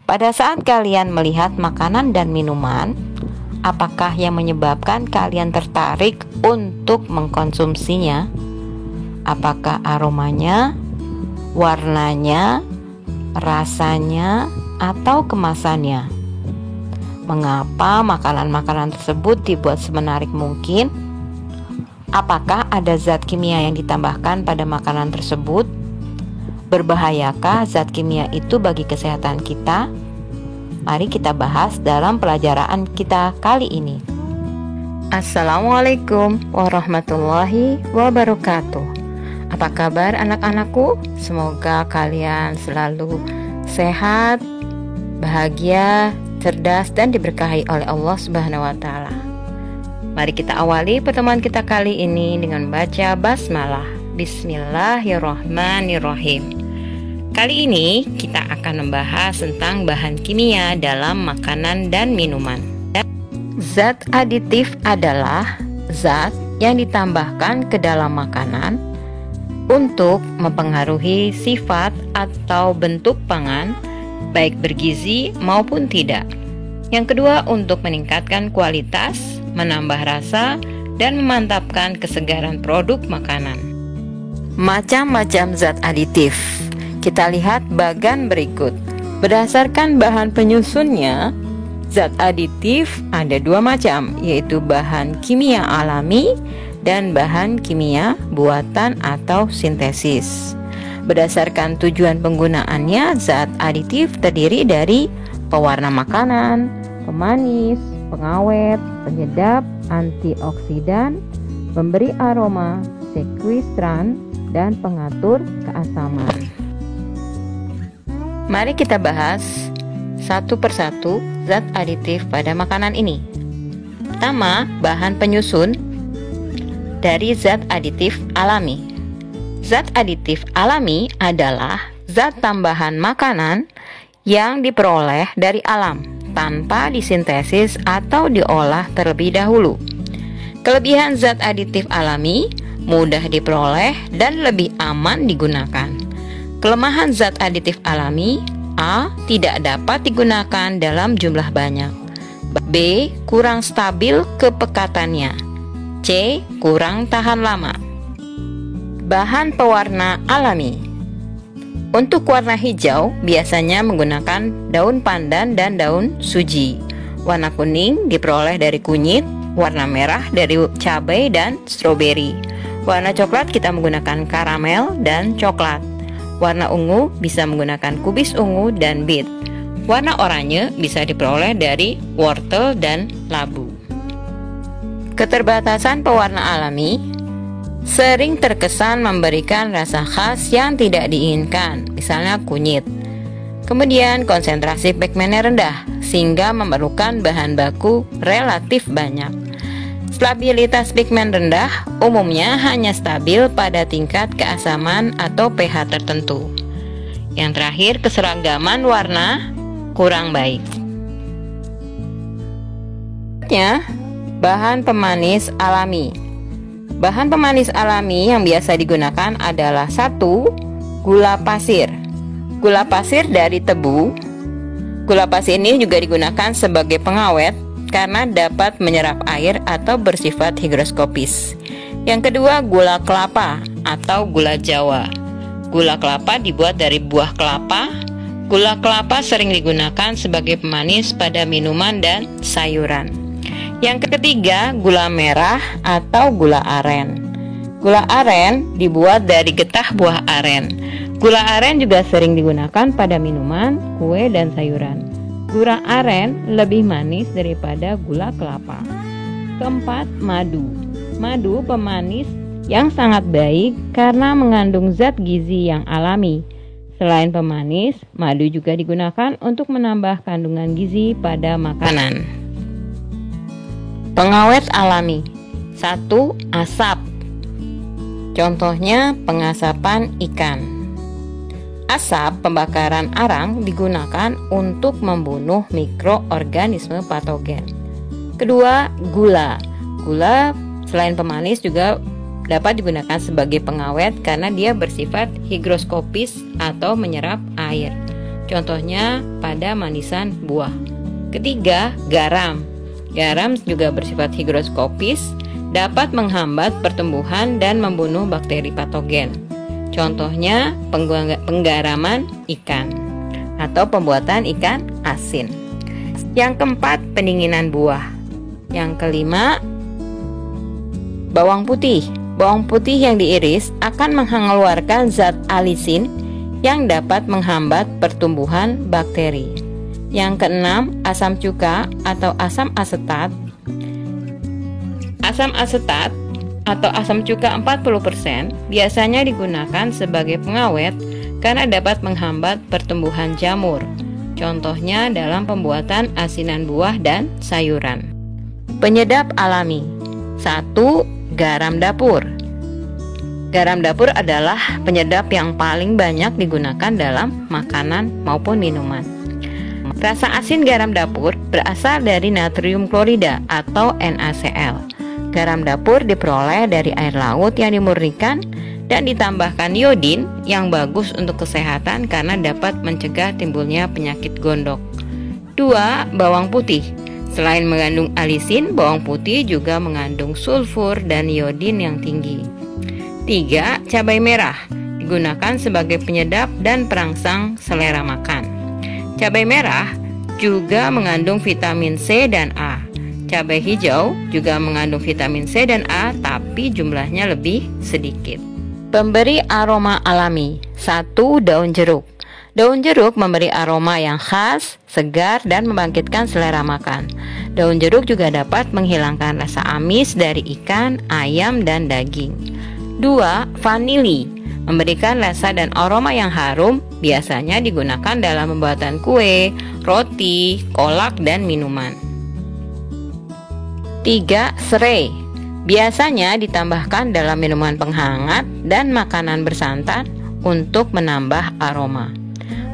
Pada saat kalian melihat makanan dan minuman, apakah yang menyebabkan kalian tertarik untuk mengkonsumsinya? Apakah aromanya, warnanya, rasanya, atau kemasannya? Mengapa makanan-makanan tersebut dibuat semenarik mungkin? Apakah ada zat kimia yang ditambahkan pada makanan tersebut? Berbahayakah zat kimia itu bagi kesehatan kita? Mari kita bahas dalam pelajaran kita kali ini. Assalamualaikum warahmatullahi wabarakatuh. Apa kabar anak-anakku? Semoga kalian selalu sehat, bahagia, cerdas, dan diberkahi oleh Allah Subhanahu wa Ta'ala. Mari kita awali pertemuan kita kali ini dengan baca basmalah. Bismillahirrahmanirrahim. Kali ini kita akan membahas tentang bahan kimia dalam makanan dan minuman. Zat aditif adalah zat yang ditambahkan ke dalam makanan untuk mempengaruhi sifat atau bentuk pangan, baik bergizi maupun tidak. Yang kedua, untuk meningkatkan kualitas, menambah rasa, dan memantapkan kesegaran produk makanan. Macam-macam zat aditif. Kita lihat bagan berikut. Berdasarkan bahan penyusunnya, zat aditif ada dua macam, yaitu bahan kimia alami dan bahan kimia buatan atau sintesis. Berdasarkan tujuan penggunaannya, zat aditif terdiri dari pewarna makanan, pemanis, pengawet, penyedap, antioksidan, pemberi aroma, sekuistran, dan pengatur keasaman. Mari kita bahas satu persatu zat aditif pada makanan ini. Pertama, bahan penyusun dari zat aditif alami. Zat aditif alami adalah zat tambahan makanan yang diperoleh dari alam tanpa disintesis atau diolah terlebih dahulu. Kelebihan zat aditif alami mudah diperoleh dan lebih aman digunakan. Kelemahan zat aditif alami: A. Tidak dapat digunakan dalam jumlah banyak. B. Kurang stabil kepekatannya. C. Kurang tahan lama. Bahan pewarna alami. Untuk warna hijau biasanya menggunakan daun pandan dan daun suji. Warna kuning diperoleh dari kunyit, warna merah dari cabai dan stroberi. Warna coklat kita menggunakan karamel dan coklat. Warna ungu bisa menggunakan kubis ungu dan bit. Warna oranye bisa diperoleh dari wortel dan labu. Keterbatasan pewarna alami sering terkesan memberikan rasa khas yang tidak diinginkan, misalnya kunyit. Kemudian konsentrasi pigmennya rendah, sehingga memerlukan bahan baku relatif banyak. Stabilitas pigmen rendah umumnya hanya stabil pada tingkat keasaman atau pH tertentu. Yang terakhir, keseragaman warna kurang baik. Bahan pemanis alami. Bahan pemanis alami yang biasa digunakan adalah 1. Gula pasir. Gula pasir dari tebu. Gula pasir ini juga digunakan sebagai pengawet karena dapat menyerap air atau bersifat higroskopis. Yang kedua, gula kelapa atau gula Jawa. Gula kelapa dibuat dari buah kelapa. Gula kelapa sering digunakan sebagai pemanis pada minuman dan sayuran. Yang ketiga, gula merah atau gula aren. Gula aren dibuat dari getah buah aren. Gula aren juga sering digunakan pada minuman, kue, dan sayuran. Gula aren lebih manis daripada gula kelapa. Keempat, madu. Madu pemanis yang sangat baik karena mengandung zat gizi yang alami. Selain pemanis, madu juga digunakan untuk menambah kandungan gizi pada makanan. Pengawet alami. 1. Asap. Contohnya pengasapan ikan. Asap pembakaran arang digunakan untuk membunuh mikroorganisme patogen. Kedua, gula. Gula selain pemanis juga dapat digunakan sebagai pengawet karena dia bersifat higroskopis atau menyerap air. contohnya pada manisan buah. Ketiga, garam. Garam juga bersifat higroskopis, dapat menghambat pertumbuhan dan membunuh bakteri patogen. Contohnya penggaraman ikan atau pembuatan ikan asin. Yang keempat, pendinginan buah. Yang kelima, bawang putih. Bawang putih yang diiris akan mengeluarkan zat alisin yang dapat menghambat pertumbuhan bakteri. Yang keenam, asam cuka atau asam asetat. Asam asetat atau asam cuka 40% biasanya digunakan sebagai pengawet karena dapat menghambat pertumbuhan jamur. Contohnya dalam pembuatan asinan buah dan sayuran. Penyedap alami. 1. Garam dapur. Garam dapur adalah penyedap yang paling banyak digunakan dalam makanan maupun minuman. Rasa asin garam dapur berasal dari natrium klorida atau NaCl. Garam dapur diperoleh dari air laut yang dimurnikan dan ditambahkan iodin yang bagus untuk kesehatan karena dapat mencegah timbulnya penyakit gondok. 2. Bawang putih. Selain mengandung alisin, bawang putih juga mengandung sulfur dan iodin yang tinggi. 3. Cabai merah. Digunakan sebagai penyedap dan perangsang selera makan. Cabai merah juga mengandung vitamin C dan A. Cabai hijau juga mengandung vitamin C dan A, tapi jumlahnya lebih sedikit. Pemberi aroma alami. 1. Daun jeruk. Daun jeruk memberi aroma yang khas, segar, dan membangkitkan selera makan. Daun jeruk juga dapat menghilangkan rasa amis dari ikan, ayam, dan daging. 2. Vanili. Memberikan rasa dan aroma yang harum, biasanya digunakan dalam pembuatan kue, roti, kolak, dan minuman. 3. Serai. Biasanya ditambahkan dalam minuman penghangat dan makanan bersantan untuk menambah aroma.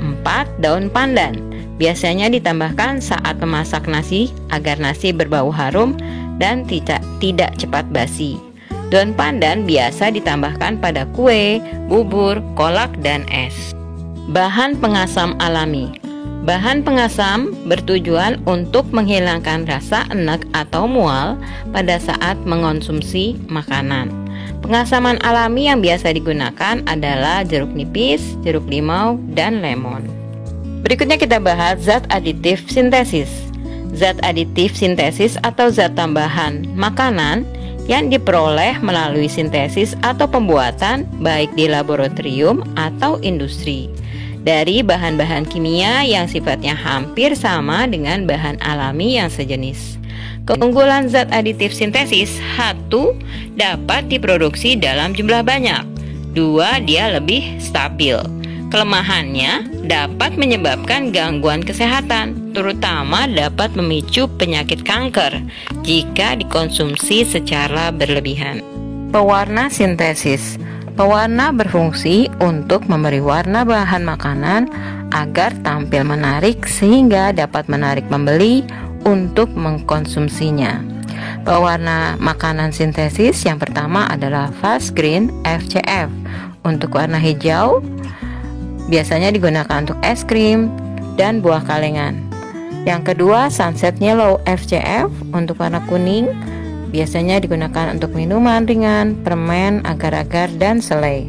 4. Daun pandan. Biasanya ditambahkan saat memasak nasi agar nasi berbau harum dan tidak cepat basi. Daun pandan biasa ditambahkan pada kue, bubur, kolak, dan es. Bahan pengasam alami. Bahan pengasam bertujuan untuk menghilangkan rasa enek atau mual pada saat mengonsumsi makanan. Pengasaman alami yang biasa digunakan adalah jeruk nipis, jeruk limau, dan lemon. Berikutnya kita bahas zat aditif sintesis. Zat aditif sintesis atau zat tambahan makanan yang diperoleh melalui sintesis atau pembuatan baik di laboratorium atau industri dari bahan-bahan kimia yang sifatnya hampir sama dengan bahan alami yang sejenis. Keunggulan zat aditif sintesis: 1. Dapat diproduksi dalam jumlah banyak. 2. Dia lebih stabil. Kelemahannya dapat menyebabkan gangguan kesehatan, terutama dapat memicu penyakit kanker jika dikonsumsi secara berlebihan. Pewarna sintesis. Pewarna berfungsi untuk memberi warna bahan makanan agar tampil menarik sehingga dapat menarik pembeli untuk mengkonsumsinya. Pewarna makanan sintesis yang pertama adalah Fast Green FCF. Untuk warna hijau biasanya digunakan untuk es krim dan buah kalengan. Yang kedua, Sunset Yellow FCF. Untuk warna kuning biasanya digunakan untuk minuman ringan, permen, agar-agar, dan selai.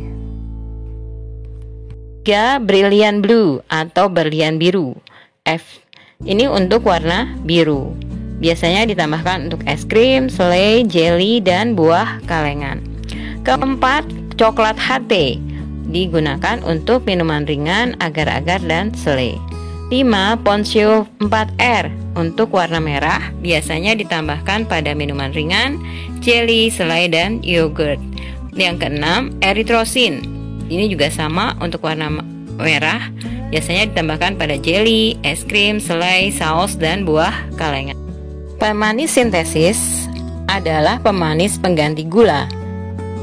3. Brilliant Blue atau berlian biru F. Ini untuk warna biru. Biasanya ditambahkan untuk es krim, selai, jelly, dan buah kalengan. Keempat, coklat HT. Digunakan untuk minuman ringan, agar-agar, dan selai. 5. Poncio 4R. Untuk warna merah, biasanya ditambahkan pada minuman ringan, jelly, selai, dan yogurt. Yang keenam, eritrosin. Ini juga sama untuk warna merah, biasanya ditambahkan pada jelly, es krim, selai, saus, dan buah kalengan. Pemanis sintesis adalah pemanis pengganti gula,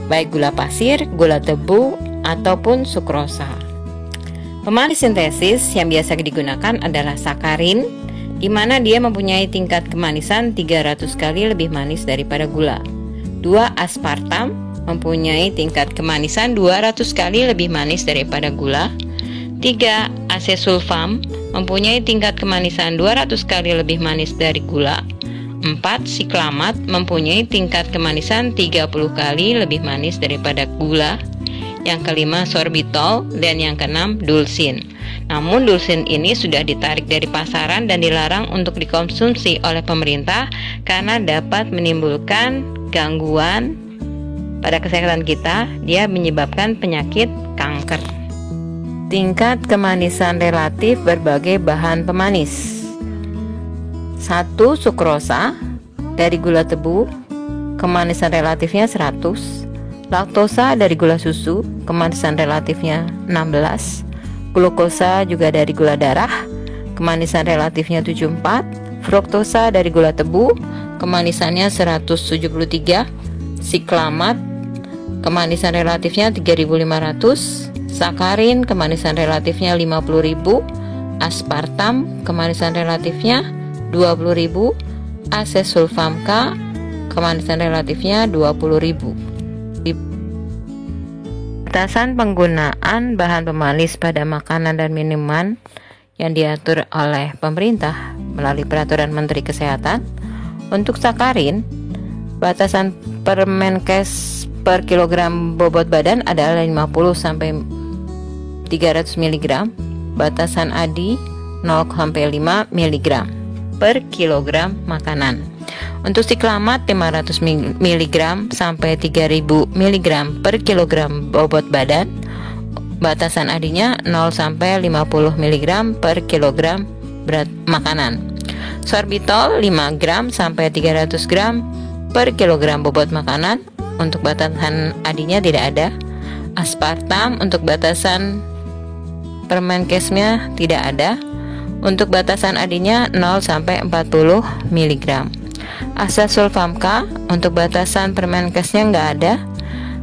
baik gula pasir, gula tebu, ataupun sukrosa. Pemanis sintesis yang biasa digunakan adalah sakarin, di mana dia mempunyai tingkat kemanisan 300 kali lebih manis daripada gula. 2. Aspartam mempunyai tingkat kemanisan 200 kali lebih manis daripada gula. 3. Asesulfam mempunyai tingkat kemanisan 200 kali lebih manis dari gula. 4. Siklamat mempunyai tingkat kemanisan 30 kali lebih manis daripada gula. Yang kelima sorbitol, dan yang keenam dulsin. Namun dulsin ini sudah ditarik dari pasaran dan dilarang untuk dikonsumsi oleh pemerintah karena dapat menimbulkan gangguan pada kesehatan kita. Dia menyebabkan penyakit kanker. Tingkat kemanisan relatif berbagai bahan pemanis. 1. Sukrosa dari gula tebu, kemanisan relatifnya 100. Laktosa dari gula susu, kemanisan relatifnya 16. Glukosa juga dari gula darah, kemanisan relatifnya 74. Fruktosa dari gula tebu, kemanisannya 173. Siklamat, kemanisan relatifnya 3500. Sakarin, kemanisan relatifnya 50.000. Aspartam, kemanisan relatifnya 20.000. Asesulfam K, kemanisan relatifnya 20.000. Batasan penggunaan bahan pemanis pada makanan dan minuman yang diatur oleh pemerintah melalui Peraturan Menteri Kesehatan. Untuk sakarin, batasan Permenkes per kilogram bobot badan adalah 50 sampai 300 mg. Batasan ADI 0,5 mg per kilogram makanan. Untuk siklamat 500 mg sampai 3000 mg per kilogram bobot badan. Batasan ADI-nya 0 sampai 50 mg per kilogram berat makanan. Sorbitol 5 gram sampai 300 gram per kilogram bobot makanan. Untuk batasan ADI-nya tidak ada. Aspartam untuk batasan Permenkesnya tidak ada. Untuk batasan ADI-nya 0 sampai 40 mg. Asesulfam K untuk batasan Permenkesnya nggak ada.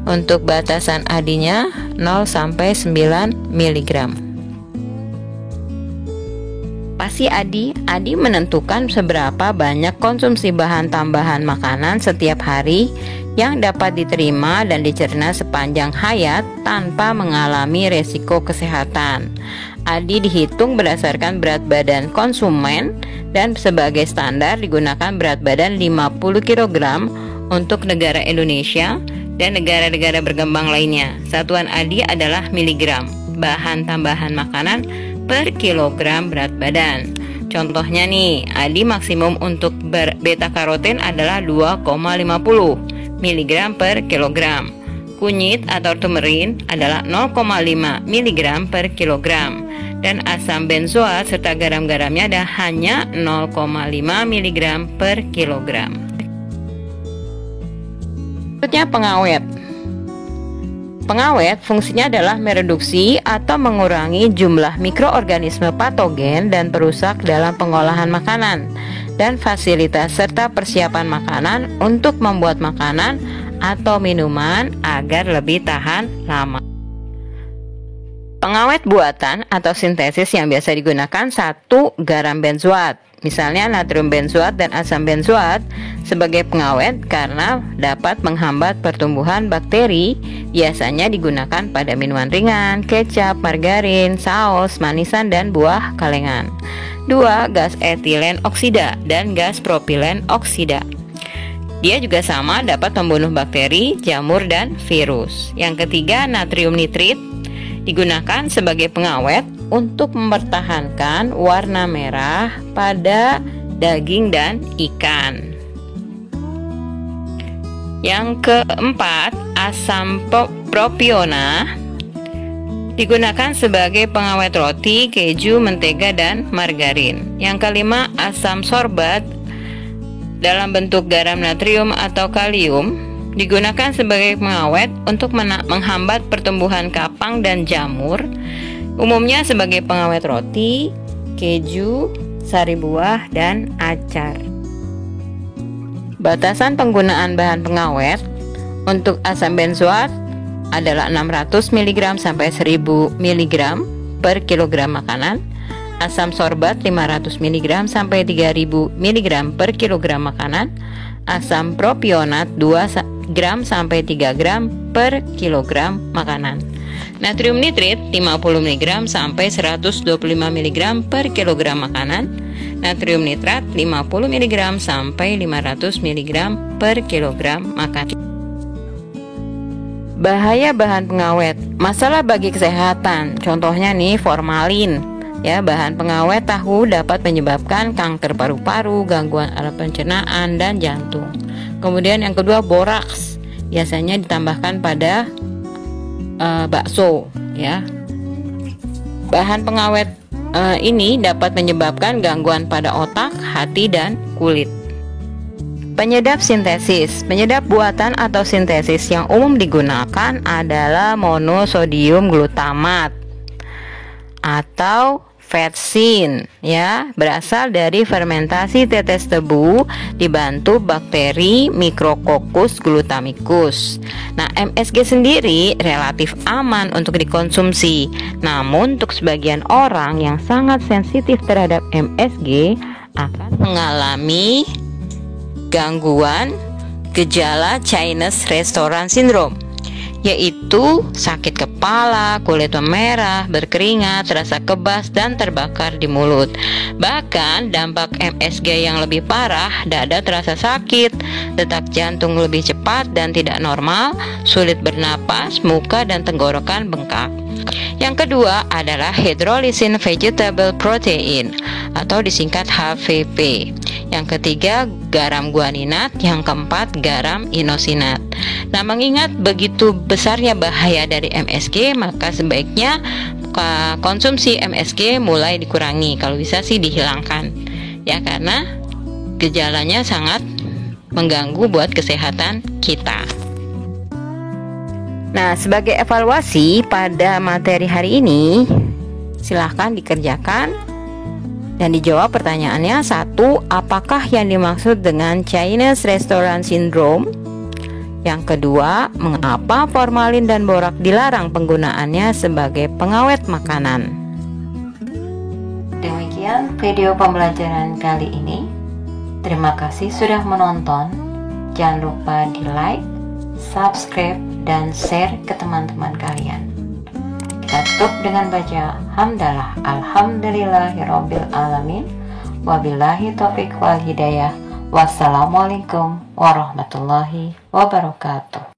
Untuk batasan ADI-nya 0 sampai 9 mg. Pasti ADI menentukan seberapa banyak konsumsi bahan tambahan makanan setiap hari yang dapat diterima dan dicerna sepanjang hayat tanpa mengalami resiko kesehatan. ADI dihitung berdasarkan berat badan konsumen dan sebagai standar digunakan berat badan 50 kg untuk negara Indonesia dan negara-negara berkembang lainnya. Satuan ADI adalah miligram bahan tambahan makanan per kilogram berat badan. Contohnya nih, ADI maksimum untuk beta karoten adalah 2,50 mg per kilogram. Kunyit atau turmerin adalah 0,5 mg per kilogram. Dan asam benzoat serta garam-garamnya ada hanya 0,5 mg per kilogram. Berikutnya pengawet. Pengawet fungsinya adalah mereduksi atau mengurangi jumlah mikroorganisme patogen dan perusak dalam pengolahan makanan dan fasilitas serta persiapan makanan untuk membuat makanan atau minuman agar lebih tahan lama. Pengawet buatan atau sintesis yang biasa digunakan 1. Garam benzoat, misalnya natrium benzoat dan asam benzoat sebagai pengawet karena dapat menghambat pertumbuhan bakteri. Biasanya digunakan pada minuman ringan, kecap, margarin, saus, manisan, dan buah kalengan. 2. Gas etilen oksida dan gas propilen oksida. Dia juga sama dapat membunuh bakteri, jamur, dan virus. Yang ketiga, natrium nitrit digunakan sebagai pengawet untuk mempertahankan warna merah pada daging dan ikan. Yang keempat, asam propiona digunakan sebagai pengawet roti, keju, mentega, dan margarin. Yang kelima, asam sorbat dalam bentuk garam natrium atau kalium digunakan sebagai pengawet untuk menghambat pertumbuhan kapang dan jamur, umumnya sebagai pengawet roti, keju, sari buah, dan acar. Batasan penggunaan bahan pengawet untuk asam benzoat adalah 600 mg sampai 1000 mg per kilogram makanan, asam sorbat 500 mg sampai 3000 mg per kilogram makanan, asam propionat 2 gram sampai 3 gram per kilogram makanan. Natrium nitrit 50 mg sampai 125 mg per kilogram makanan. Natrium nitrat 50 mg sampai 500 mg per kilogram makanan. Bahaya bahan pengawet, masalah bagi kesehatan. Contohnya nih formalin. Ya, bahan pengawet tahu dapat menyebabkan kanker paru-paru, gangguan alat pencernaan dan jantung. Kemudian yang kedua boraks. Biasanya ditambahkan pada bakso, ya. Bahan pengawet ini dapat menyebabkan gangguan pada otak, hati, dan kulit. Penyedap sintesis. Penyedap buatan atau sintesis yang umum digunakan adalah monosodium glutamat atau vetsin, ya, berasal dari fermentasi tetes tebu dibantu bakteri Micrococcus glutamicus. Nah, MSG sendiri relatif aman untuk dikonsumsi. Namun untuk sebagian orang yang sangat sensitif terhadap MSG akan mengalami gangguan gejala Chinese Restaurant Syndrome, yaitu sakit kepala, kulit memerah, berkeringat, rasa kebas, dan terbakar di mulut. Bahkan dampak MSG yang lebih parah, dada terasa sakit, detak jantung lebih cepat dan tidak normal, sulit bernapas, muka dan tenggorokan bengkak. Yang kedua adalah hydrolysin vegetable protein atau disingkat HVP. Yang ketiga garam guaninat, yang keempat garam inosinat. Nah, mengingat begitu besarnya bahaya dari MSG, maka sebaiknya konsumsi MSG mulai dikurangi, kalau bisa sih dihilangkan. Ya, karena gejalanya sangat mengganggu buat kesehatan kita. Nah, sebagai evaluasi pada materi hari ini, silahkan dikerjakan dan dijawab pertanyaannya. 1. Apakah yang dimaksud dengan Chinese Restaurant Syndrome? Yang kedua, mengapa formalin dan borak dilarang penggunaannya sebagai pengawet makanan? Demikian video pembelajaran kali ini. Terima kasih sudah menonton. Jangan lupa di like, subscribe, dan share ke teman-teman kalian. Kita tutup dengan baca hamdalah alhamdulillahirabbil alamin wabillahi taufiq wal hidayah. Wassalamualaikum warahmatullahi wabarakatuh.